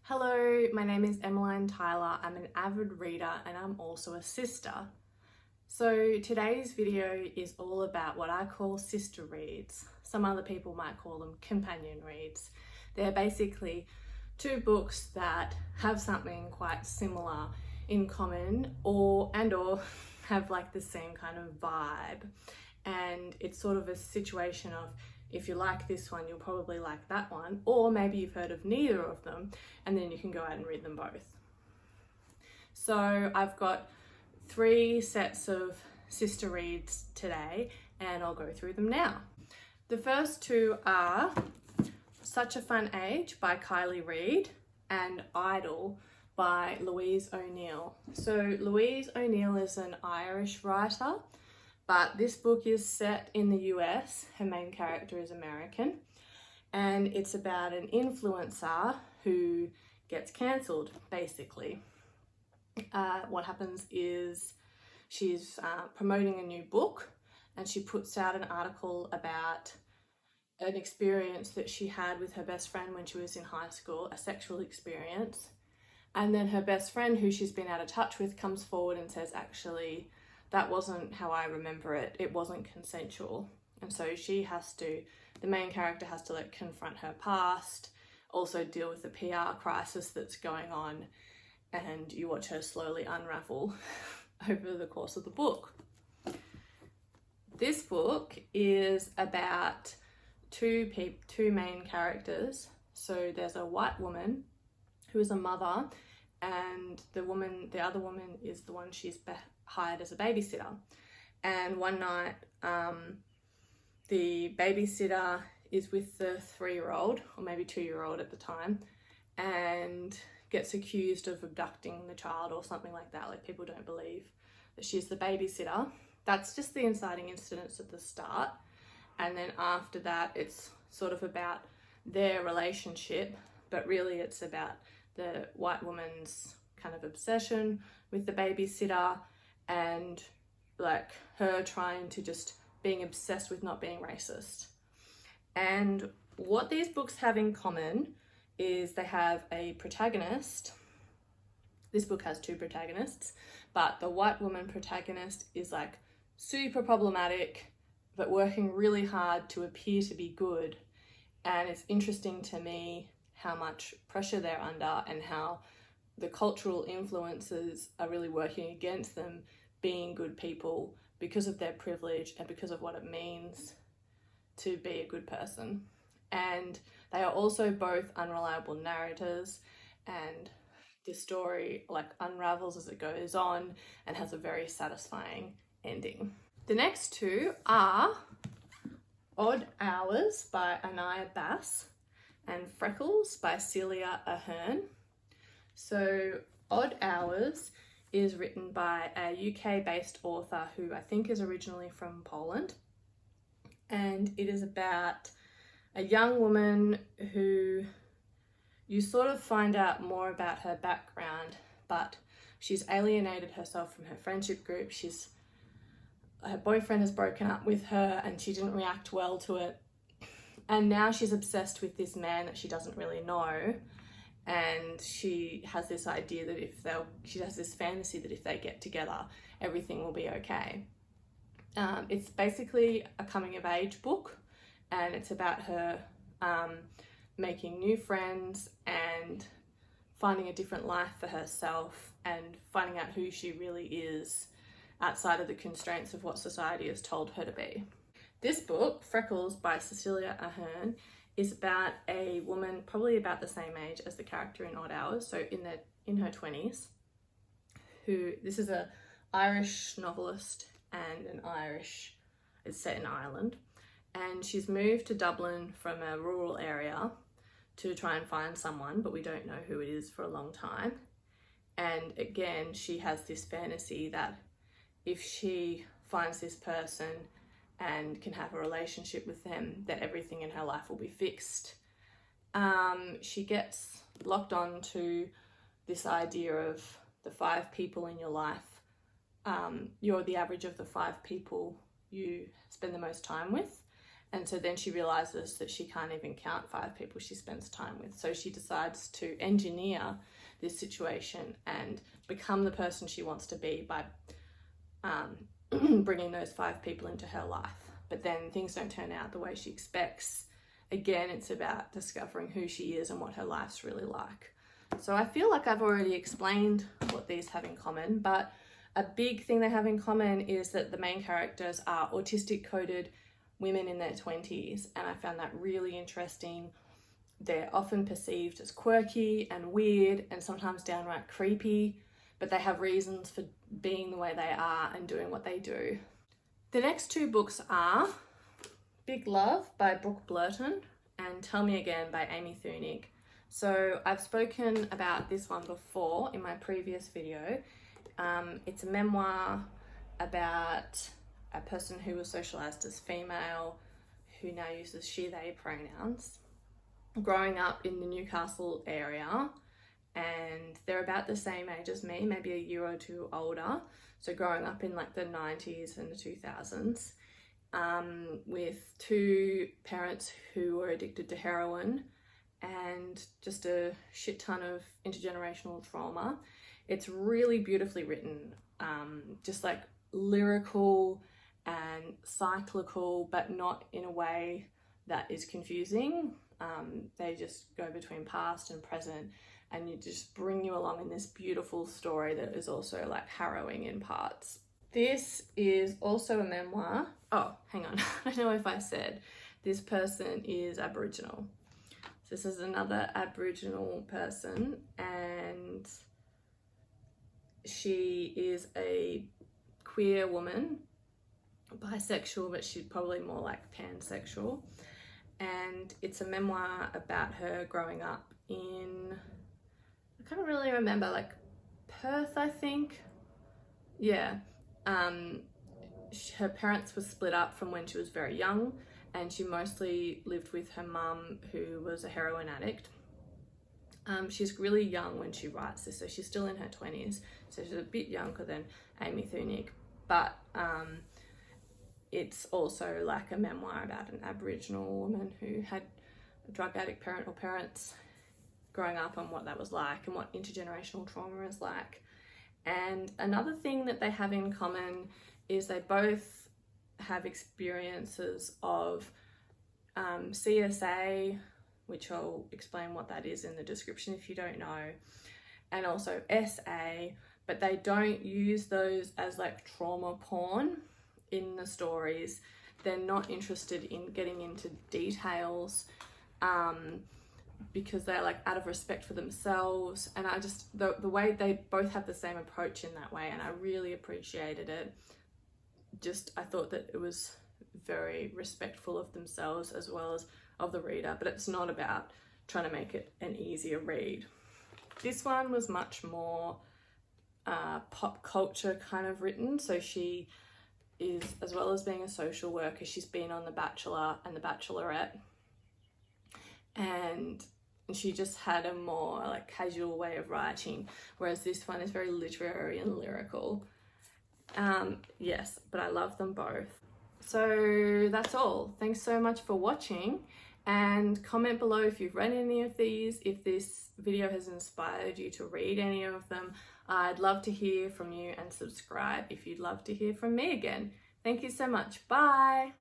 Hello, my name is Emmeline Tyler. I'm an avid reader and I'm also a sister. So today's video is all about what I call sister reads. Some other people might call them companion reads. They're basically two books that have something quite similar in common or have like the same kind of vibe. And it's sort of a situation of, if you like this one, you'll probably like that one, or maybe you've heard of neither of them, and then you can go out and read them both. So I've got 3 sets of sister reads today, and I'll go through them now. The first 2 are Such a Fun Age by Kylie Reid and Idle by Louise O'Neill. So Louise O'Neill is an Irish writer, but this book is set in the US. Her main character is American, and it's about an influencer who gets cancelled, basically. What happens is she's promoting a new book, and she puts out an article about an experience that she had with her best friend when she was in high school, a sexual experience. And then her best friend, who she's been out of touch with, comes forward and says, actually, that wasn't how I remember it. It wasn't consensual. And so the main character has to confront her past, also deal with the PR crisis that's going on, and you watch her slowly unravel over the course of the book. This book is about two main characters. So there's a white woman who is a mother, and the other woman is the one she's hired as a babysitter. And one night the babysitter is with the 3-year-old, or maybe 2-year-old at the time, and gets accused of abducting the child or something like that. Like, people don't believe that she's the babysitter. That's just the inciting incidents at the start, and then after that it's sort of about their relationship, but really it's about the white woman's kind of obsession with the babysitter, and like her trying to just being obsessed with not being racist. And what these books have in common is they have a protagonist. This book has 2 protagonists, but the white woman protagonist is like super problematic, but working really hard to appear to be good. And it's interesting to me how much pressure they're under and how the cultural influences are really working against them being good people because of their privilege and because of what it means to be a good person. And they are also both unreliable narrators, and the story unravels as it goes on and has a very satisfying ending. The next 2 are Odd Hours by Anaya Bass and Freckles by Celia Ahern. So Odd Hours is written by a UK-based author who I think is originally from Poland, and it is about a young woman who you sort of find out more about her background, but she's alienated herself from her friendship group. Her boyfriend has broken up with her and she didn't react well to it, and now she's obsessed with this man that she doesn't really know. And she has this idea that she has this fantasy that if they get together, everything will be okay. It's basically a coming of age book, and it's about her making new friends and finding a different life for herself and finding out who she really is outside of the constraints of what society has told her to be. This book, Freckles by Cecilia Ahern, is about a woman probably about the same age as the character in Odd Hours, so in her 20s, this is a Irish novelist and it's set in Ireland, and she's moved to Dublin from a rural area to try and find someone, but we don't know who it is for a long time. And again, she has this fantasy that if she finds this person and can have a relationship with them, that everything in her life will be fixed. She gets locked on to this idea of the 5 people in your life. You're the average of the 5 people you spend the most time with, And so then she realizes that she can't even count 5 people she spends time with. So she decides to engineer this situation and become the person she wants to be by bringing those 5 people into her life. But then things don't turn out the way she expects. Again, it's about discovering who she is and what her life's really like. So I feel like I've already explained what these have in common, but a big thing they have in common is that the main characters are autistic coded women in their 20s, and I found that really interesting. They're often perceived as quirky and weird and sometimes downright creepy, but they have reasons for being the way they are and doing what they do. The next 2 books are Big Love by Brooke Blurton and Tell Me Again by Amy Thunig. So I've spoken about this one before in my previous video. It's a memoir about a person who was socialized as female, who now uses she, they pronouns, growing up in the Newcastle area, and they're about the same age as me, maybe a year or 2 older. So growing up in like the 90s and the 2000s, with 2 parents who were addicted to heroin and just a shit ton of intergenerational trauma. It's really beautifully written, just like lyrical and cyclical, but not in a way that is confusing. They just go between past and present, and you just bring you along in this beautiful story that is also like harrowing in parts. This is also a memoir. Oh, hang on. I don't know if I said this person is Aboriginal. So this is another Aboriginal person, and she is a queer woman, bisexual, but she's probably more like pansexual. And it's a memoir about her growing up in, I can't really remember, like Perth, I think. Yeah. Her parents were split up from when she was very young, and she mostly lived with her mum, who was a heroin addict. She's really young when she writes this, so she's still in her 20s, so she's a bit younger than Amy Thunig, but it's also like a memoir about an Aboriginal woman who had a drug addict parent or parents growing up, and what that was like and what intergenerational trauma is like. And another thing that they have in common is they both have experiences of CSA, which I'll explain what that is in the description if you don't know, and also SA, but they don't use those as like trauma porn in the stories. They're not interested in getting into details because they're like out of respect for themselves, and I just, the way they both have the same approach in that way, and I really appreciated it. Just, I thought that it was very respectful of themselves as well as of the reader, but it's not about trying to make it an easier read. This one was much more pop culture kind of written. So she is, as well as being a social worker, she's been on The Bachelor and The Bachelorette, and she just had a more like casual way of writing, whereas this one is very literary and lyrical. Yes, but I love them both. So that's all. Thanks so much for watching, and comment below if you've read any of these, if this video has inspired you to read any of them. I'd love to hear from you, and subscribe if you'd love to hear from me again. Thank you so much. Bye.